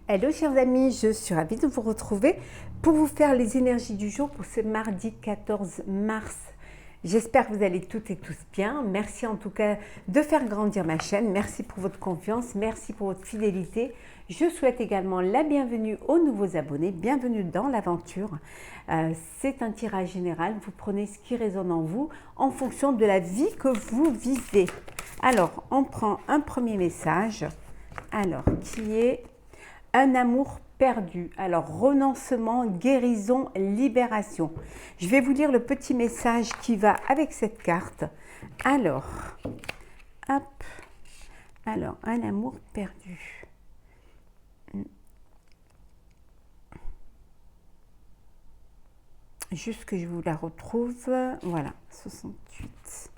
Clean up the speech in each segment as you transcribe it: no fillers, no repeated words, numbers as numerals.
Hello chers amis, je suis ravie de vous retrouver pour vous faire les énergies du jour pour ce mardi 14 mars. J'espère que vous allez toutes et tous bien. Merci en tout cas de faire grandir ma chaîne. Merci pour votre confiance, merci pour votre fidélité. Je souhaite également la bienvenue aux nouveaux abonnés. Bienvenue dans l'aventure. C'est un tirage général. Vous prenez ce qui résonne en vous en fonction de la vie que vous vivez. Alors, on prend un premier message. Alors, qui est un amour perdu. Alors, renoncement, guérison, libération. Je vais vous lire le petit message qui va avec cette carte. Alors, hop. Alors, un amour perdu. Juste que je vous la retrouve. Voilà, 68.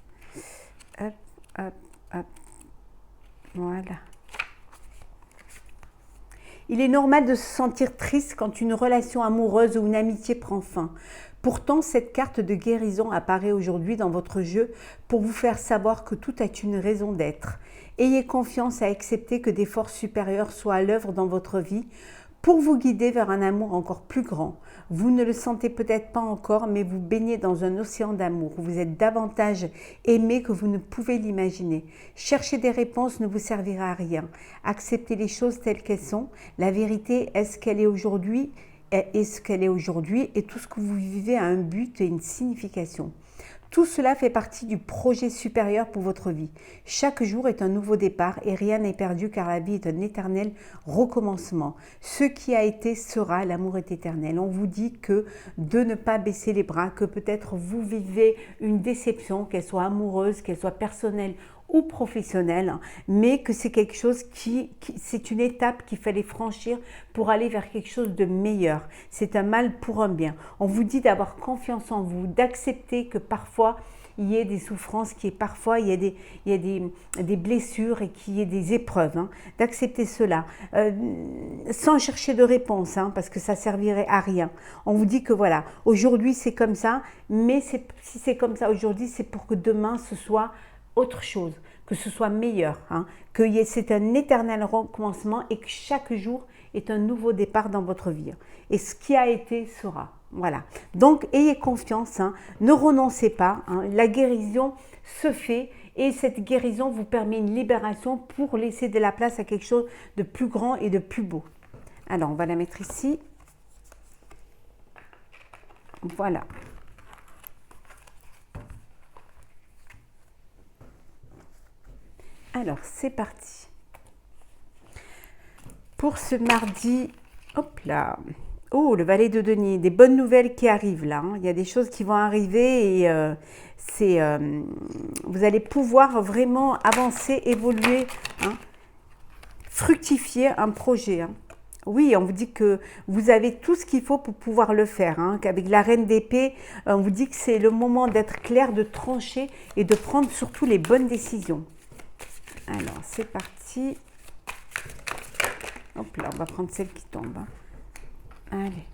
Hop, hop, hop. Voilà. Il est normal de se sentir triste quand une relation amoureuse ou une amitié prend fin. Pourtant, cette carte de guérison apparaît aujourd'hui dans votre jeu pour vous faire savoir que tout a une raison d'être. Ayez confiance à accepter que des forces supérieures soient à l'œuvre dans votre vie pour vous guider vers un amour encore plus grand. Vous ne le sentez peut-être pas encore, mais vous baignez dans un océan d'amour. Vous êtes davantage aimé que vous ne pouvez l'imaginer. Chercher des réponses ne vous servira à rien. Acceptez les choses telles qu'elles sont. La vérité est ce qu'elle est aujourd'hui, et tout ce que vous vivez a un but et une signification. Tout cela fait partie du projet supérieur pour votre vie. Chaque jour est un nouveau départ et rien n'est perdu car la vie est un éternel recommencement. Ce qui a été sera, l'amour est éternel. On vous dit que de ne pas baisser les bras, que peut-être vous vivez une déception, qu'elle soit amoureuse, qu'elle soit personnelle ou professionnelle, mais que c'est quelque chose c'est une étape qu'il fallait franchir pour aller vers quelque chose de meilleur. C'est un mal pour un bien. On vous dit d'avoir confiance en vous, d'accepter que parfois il y ait des souffrances, parfois il y a des blessures et qu'il y ait des épreuves, d'accepter cela, sans chercher de réponse, parce que ça servirait à rien. On vous dit que voilà, aujourd'hui c'est comme ça, mais si c'est comme ça aujourd'hui, c'est pour que demain ce soit autre chose, que ce soit meilleur, que c'est un éternel recommencement et que chaque jour est un nouveau départ dans votre vie. Et ce qui a été sera. Voilà. Donc, ayez confiance, ne renoncez pas. La guérison se fait et cette guérison vous permet une libération pour laisser de la place à quelque chose de plus grand et de plus beau. Alors, on va la mettre ici. Voilà. Alors, c'est parti. Pour ce mardi, hop là. Oh, le valet de denier, des bonnes nouvelles qui arrivent là. Il y a des choses qui vont arriver et vous allez pouvoir vraiment avancer, évoluer, fructifier un projet. Oui, on vous dit que vous avez tout ce qu'il faut pour pouvoir le faire. Qu'avec la reine d'épée, on vous dit que c'est le moment d'être clair, de trancher et de prendre surtout les bonnes décisions. Alors, c'est parti. Hop là, on va prendre celle qui tombe. Allez.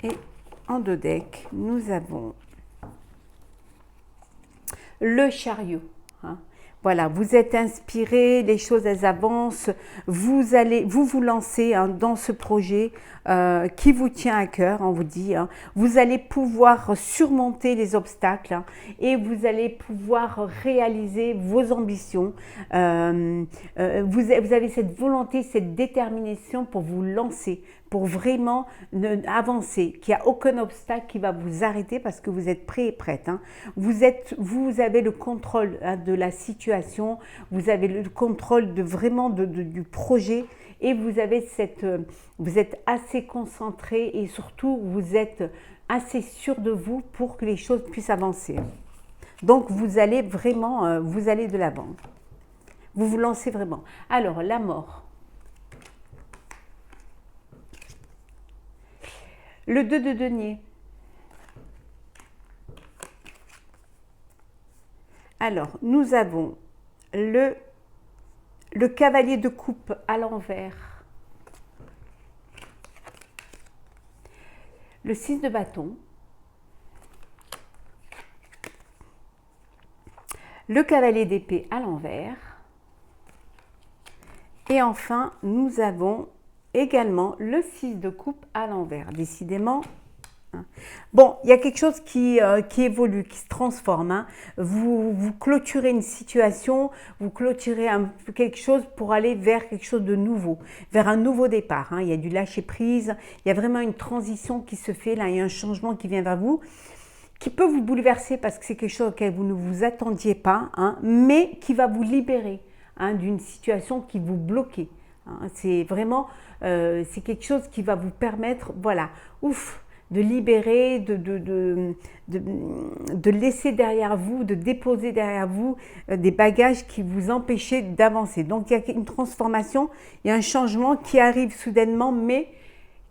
Et en deux decks, nous avons le chariot. Voilà, vous êtes inspiré, les choses elles avancent, vous allez vous lancer dans ce projet qui vous tient à cœur, on vous dit. Vous allez pouvoir surmonter les obstacles et vous allez pouvoir réaliser vos ambitions. Vous avez cette volonté, cette détermination pour vous lancer, pour vraiment avancer, qu'il n'y a aucun obstacle qui va vous arrêter parce que vous êtes prêt et prête. Vous avez le contrôle de la situation, vous avez le contrôle du projet et vous êtes assez concentré et surtout vous êtes assez sûr de vous pour que les choses puissent avancer. Donc vous allez vraiment, vous allez de l'avant. Vous vous lancez vraiment. Alors, la mort. Le 2 de denier. Alors, nous avons le cavalier de coupe à l'envers. Le 6 de bâton. le cavalier d'épée à l'envers. Et enfin, nous avons également le 6 de coupe à l'envers. Décidément, bon, il y a quelque chose qui évolue, qui se transforme. Hein. Vous clôturez une situation, vous clôturez quelque chose pour aller vers quelque chose de nouveau, vers un nouveau départ. Hein. Il y a du lâcher-prise, il y a vraiment une transition qui se fait, là, il y a un changement qui vient vers vous, qui peut vous bouleverser parce que c'est quelque chose auquel vous ne vous attendiez pas, hein, mais qui va vous libérer hein, d'une situation qui vous bloquait. Hein. C'est vraiment, c'est quelque chose qui va vous permettre, voilà, ouf, de libérer, de laisser derrière vous, de déposer derrière vous des bagages qui vous empêchaient d'avancer. Donc il y a une transformation, il y a un changement qui arrive soudainement, mais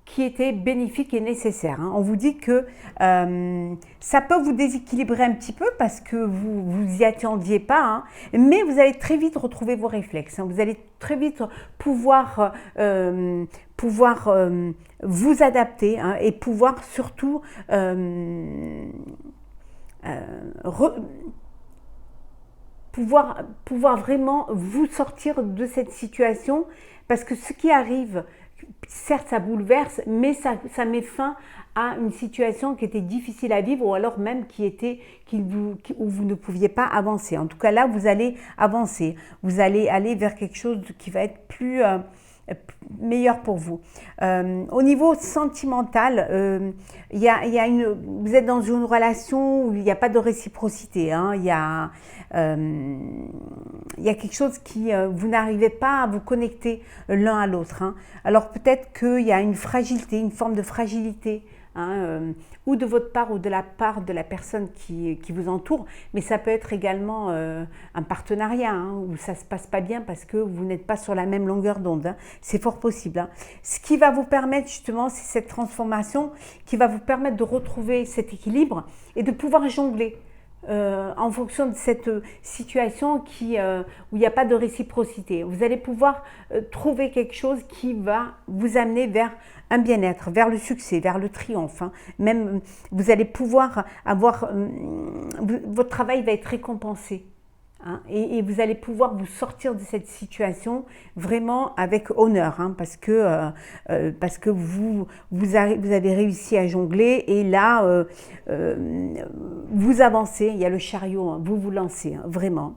qui était bénéfique et nécessaire. Hein. On vous dit que ça peut vous déséquilibrer un petit peu parce que vous y attendiez pas, hein, mais vous allez très vite retrouver vos réflexes. Hein. Vous allez très vite pouvoir vous adapter hein, et pouvoir surtout pouvoir vraiment vous sortir de cette situation parce que ce qui arrive, certes, ça bouleverse, mais ça met fin à une situation qui était difficile à vivre ou alors même où vous ne pouviez pas avancer. En tout cas, là, vous allez avancer. Vous allez aller vers quelque chose qui va être meilleur pour vous. Au niveau sentimental, vous êtes dans une relation où il n'y a pas de réciprocité. Hein, il y a quelque chose vous n'arrivez pas à vous connecter l'un à l'autre. Hein. Alors peut-être qu'il y a une fragilité, une forme de fragilité, hein, ou de votre part ou de la part de la personne qui vous entoure, mais ça peut être également un partenariat hein, où ça ne se passe pas bien parce que vous n'êtes pas sur la même longueur d'onde. Hein. C'est fort possible. Hein. Ce qui va vous permettre justement, c'est cette transformation qui va vous permettre de retrouver cet équilibre et de pouvoir jongler. En fonction de cette situation où il n'y a pas de réciprocité. Vous allez pouvoir trouver quelque chose qui va vous amener vers un bien-être, vers le succès, vers le triomphe. Hein. Même vous allez pouvoir votre travail va être récompensé. Hein, et vous allez pouvoir vous sortir de cette situation vraiment avec honneur, hein, parce que vous avez réussi à jongler et là, vous avancez, il y a le chariot, hein, vous lancez, hein, vraiment.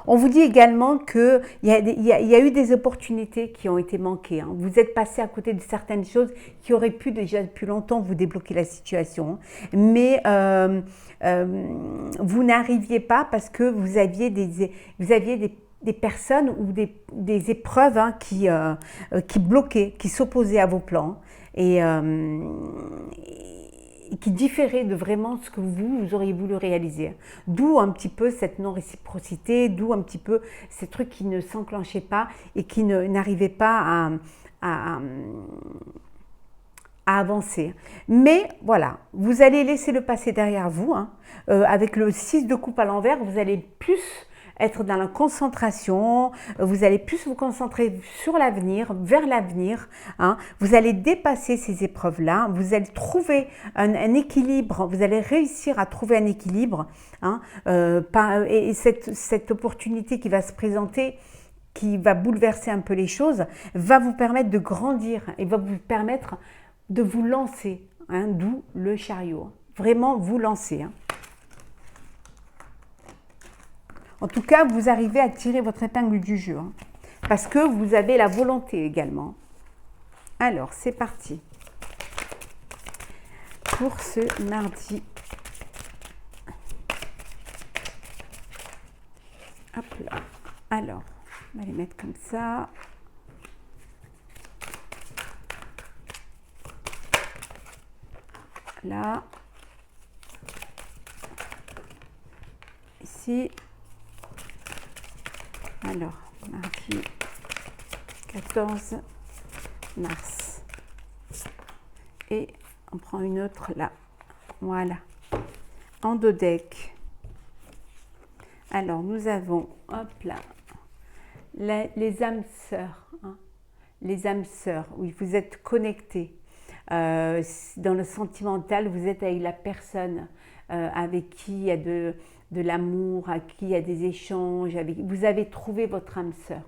On vous dit également qu'il y a eu des opportunités qui ont été manquées. Hein. Vous êtes passé à côté de certaines choses qui auraient pu déjà depuis longtemps vous débloquer la situation. Hein. Mais vous n'arriviez pas parce que vous aviez des personnes ou des épreuves hein, qui bloquaient, qui s'opposaient à vos plans. Et qui différait de vraiment ce que vous auriez voulu réaliser. D'où un petit peu cette non-réciprocité, d'où un petit peu ces trucs qui ne s'enclenchaient pas et qui n'arrivaient pas à avancer. Mais voilà, vous allez laisser le passé derrière vous. Hein. Avec le 6 de coupe à l'envers, vous allez plus être dans la concentration, vous allez plus vous concentrer sur l'avenir, vers l'avenir. Hein. Vous allez dépasser ces épreuves-là, vous allez trouver un équilibre, vous allez réussir à trouver un équilibre. Hein, et cette opportunité qui va se présenter, qui va bouleverser un peu les choses, va vous permettre de grandir et va vous permettre de vous lancer, hein, d'où le chariot. Vraiment vous lancer. Hein. En tout cas, vous arrivez à tirer votre épingle du jeu, hein, parce que vous avez la volonté également. Alors, c'est parti. Pour ce mardi. Hop là. Alors, on va les mettre comme ça. Là. Ici. Alors, mardi 14 mars. Et on prend une autre là. Voilà. En dos deck. Alors, nous avons, hop là, les âmes sœurs. Hein, les âmes sœurs, oui, vous êtes connectés. Dans le sentimental, vous êtes avec la personne avec qui il y a de l'amour, avec qui il y a des échanges, vous avez trouvé votre âme sœur.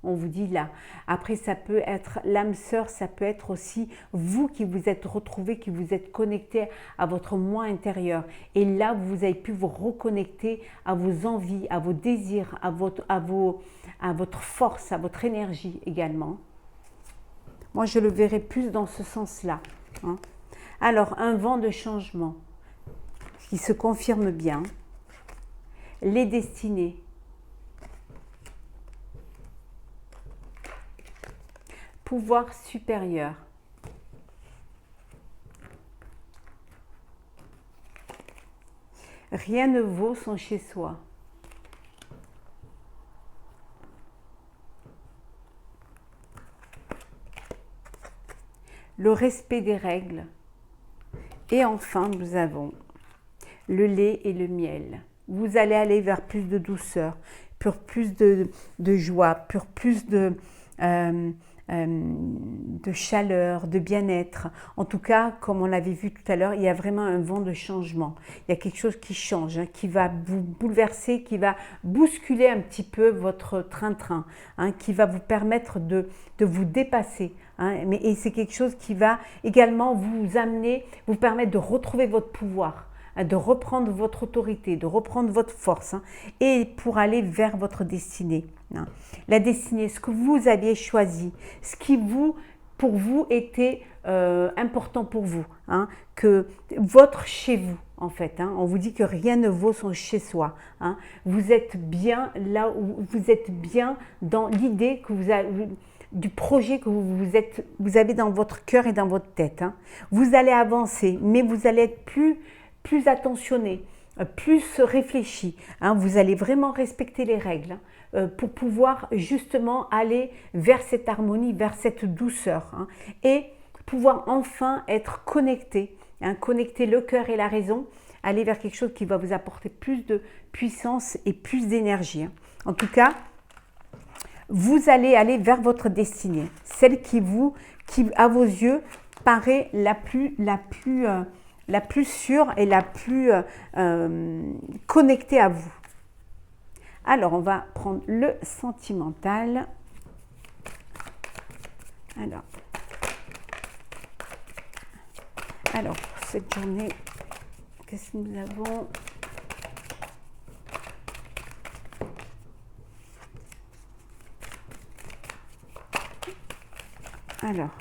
On vous dit là. Après, ça peut être l'âme sœur, ça peut être aussi vous qui vous êtes retrouvés, qui vous êtes connectés à votre moi intérieur. Et là, vous avez pu vous reconnecter à vos envies, à vos désirs, à votre force, à votre énergie également. Moi, je le verrai plus dans ce sens-là. Hein. Alors, un vent de changement qui se confirme bien. Les destinées. Pouvoir supérieur. Rien ne vaut son chez-soi. Le respect des règles. Et enfin, nous avons le lait et le miel. Vous allez aller vers plus de douceur, pour plus de joie, pour plus de chaleur, de bien-être. En tout cas, comme on l'avait vu tout à l'heure, il y a vraiment un vent de changement. Il y a quelque chose qui change, hein, qui va vous bouleverser, qui va bousculer un petit peu votre train-train, hein, qui va vous permettre de vous dépasser. Hein, et c'est quelque chose qui va également vous amener, vous permettre de retrouver votre pouvoir, de reprendre votre autorité, de reprendre votre force, hein, et pour aller vers votre destinée. Hein. La destinée, ce que vous aviez choisi, ce qui pour vous était important pour vous, hein, que votre chez vous en fait. Hein, on vous dit que rien ne vaut son chez soi. Hein. Vous êtes bien là où vous êtes bien dans l'idée que vous avez, du projet que vous avez dans votre cœur et dans votre tête. Hein. Vous allez avancer, mais vous allez être plus attentionné, plus réfléchi. Hein. Vous allez vraiment respecter les règles, hein, pour pouvoir justement aller vers cette harmonie, vers cette douceur, hein, et pouvoir enfin être connecté, hein, connecter le cœur et la raison, aller vers quelque chose qui va vous apporter plus de puissance et plus d'énergie. Hein. En tout cas, vous allez aller vers votre destinée, celle qui à vos yeux paraît la plus sûre et la plus connectée à vous. Alors, on va prendre le sentimental. Alors pour cette journée, qu'est-ce que nous avons ? Alors,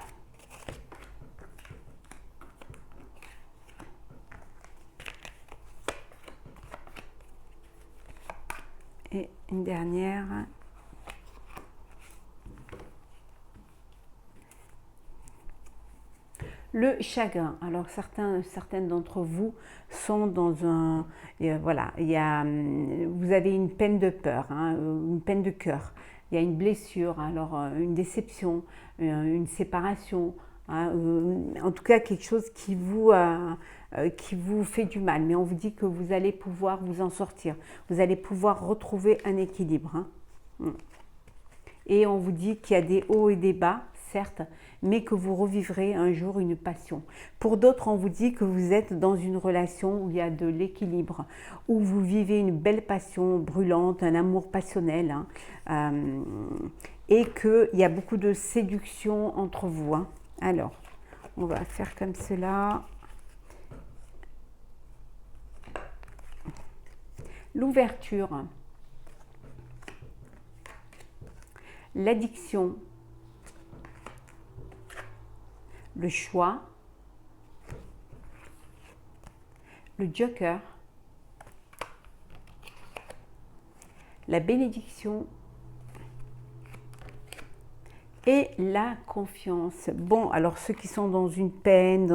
et une dernière. Le chagrin. Alors certaines d'entre vous sont dans un, voilà, vous avez une peine de peur, hein, une peine de cœur. Il y a une blessure, alors une déception, une séparation, hein, en tout cas quelque chose qui vous fait du mal. Mais on vous dit que vous allez pouvoir vous en sortir. Vous allez pouvoir retrouver un équilibre. Hein. Et on vous dit qu'il y a des hauts et des bas, certes, mais que vous revivrez un jour une passion. Pour d'autres, on vous dit que vous êtes dans une relation où il y a de l'équilibre, où vous vivez une belle passion brûlante, un amour passionnel, hein, et qu'il y a beaucoup de séduction entre vous. Hein. Alors, on va faire comme cela. L'ouverture, l'addiction, le choix, le joker, la bénédiction et la confiance. Bon, alors ceux qui sont dans une peine,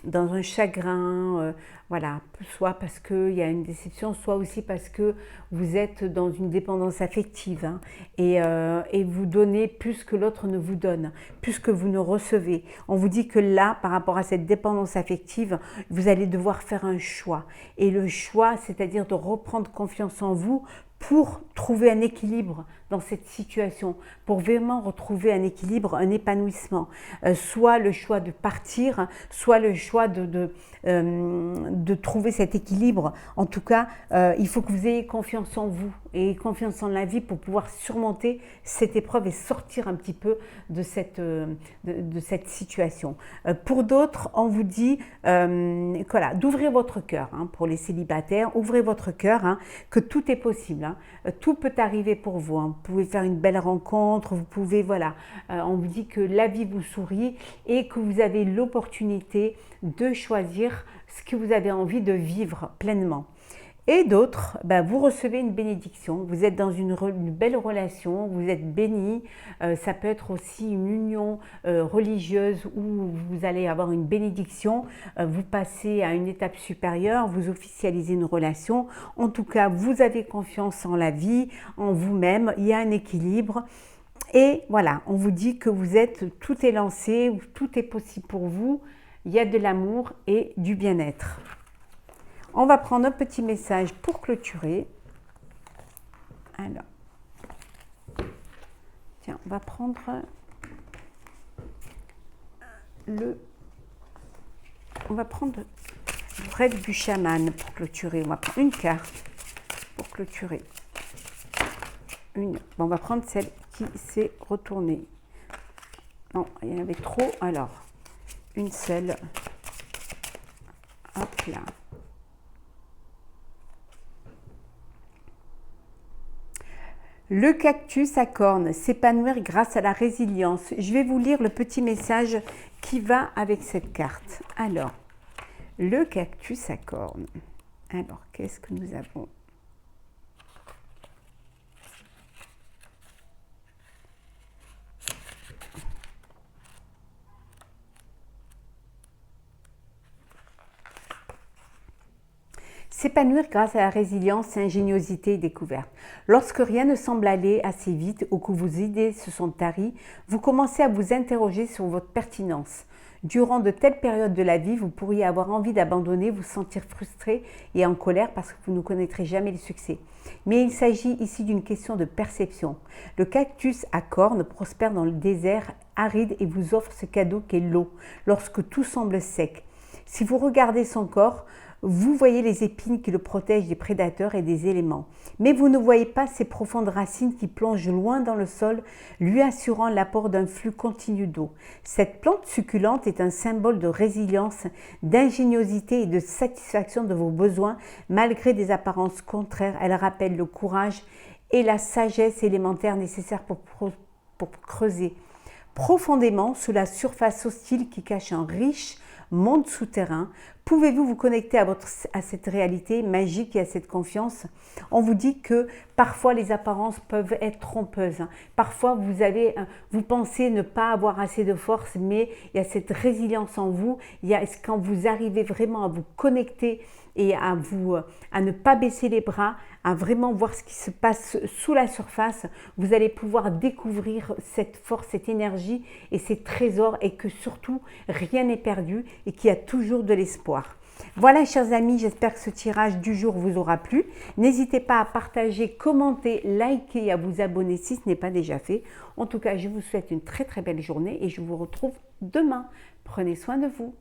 dans un chagrin, voilà, soit parce qu'il y a une déception, soit aussi parce que vous êtes dans une dépendance affective, hein, et vous donnez plus que l'autre ne vous donne, plus que vous ne recevez. On vous dit que là, par rapport à cette dépendance affective, vous allez devoir faire un choix. Et le choix, c'est-à-dire de reprendre confiance en vous pour trouver un équilibre dans cette situation, pour vraiment retrouver un équilibre, un épanouissement. Soit le choix de partir, soit le choix de trouver cet équilibre. En tout cas, il faut que vous ayez confiance en vous et confiance en la vie pour pouvoir surmonter cette épreuve et sortir un petit peu de cette situation. Pour d'autres, on vous dit voilà, d'ouvrir votre cœur. Pour les célibataires, ouvrez votre cœur, que tout est possible. Tout peut arriver pour vous. Vous pouvez faire une belle rencontre, vous pouvez, voilà, on vous dit que la vie vous sourit et que vous avez l'opportunité de choisir ce que vous avez envie de vivre pleinement. Et d'autres, vous recevez une bénédiction, vous êtes dans une belle relation, vous êtes béni, ça peut être aussi une union religieuse où vous allez avoir une bénédiction, vous passez à une étape supérieure, vous officialisez une relation, en tout cas vous avez confiance en la vie, en vous-même, il y a un équilibre. Et voilà, on vous dit que tout est lancé, tout est possible pour vous, il y a de l'amour et du bien-être. On va prendre un petit message pour clôturer. Alors, tiens, on va prendre le raid du chaman pour clôturer. On va prendre une carte pour clôturer. Bon, on va prendre celle qui s'est retournée. Non, il y en avait trop. Alors, une seule. Hop là. Le cactus à cornes, s'épanouir grâce à la résilience. Je vais vous lire le petit message qui va avec cette carte. Alors, le cactus à cornes. Alors, qu'est-ce que nous avons ? S'épanouir grâce à la résilience, ingéniosité et découverte. Lorsque rien ne semble aller assez vite ou que vos idées se sont taries, vous commencez à vous interroger sur votre pertinence. Durant de telles périodes de la vie, vous pourriez avoir envie d'abandonner, vous sentir frustré et en colère parce que vous ne connaîtrez jamais le succès. Mais il s'agit ici d'une question de perception. Le cactus à cornes prospère dans le désert aride et vous offre ce cadeau qu'est l'eau, lorsque tout semble sec. Si vous regardez son corps, vous voyez les épines qui le protègent des prédateurs et des éléments. Mais vous ne voyez pas ses profondes racines qui plongent loin dans le sol, lui assurant l'apport d'un flux continu d'eau. Cette plante succulente est un symbole de résilience, d'ingéniosité et de satisfaction de vos besoins, malgré des apparences contraires. Elle rappelle le courage et la sagesse élémentaire nécessaires pour creuser profondément sous la surface hostile qui cache un riche monde souterrain. Pouvez-vous vous connecter à cette réalité magique et à cette confiance? On vous dit que parfois les apparences peuvent être trompeuses. Parfois vous pensez ne pas avoir assez de force, mais il y a cette résilience en vous. Quand vous arrivez vraiment à vous connecter et à ne pas baisser les bras, à vraiment voir ce qui se passe sous la surface, vous allez pouvoir découvrir cette force, cette énergie et ces trésors, et que surtout rien n'est perdu et qu'il y a toujours de l'espoir. Voilà, chers amis, j'espère que ce tirage du jour vous aura plu. N'hésitez pas à partager, commenter, liker et à vous abonner si ce n'est pas déjà fait. En tout cas, je vous souhaite une très très belle journée et je vous retrouve demain. Prenez soin de vous.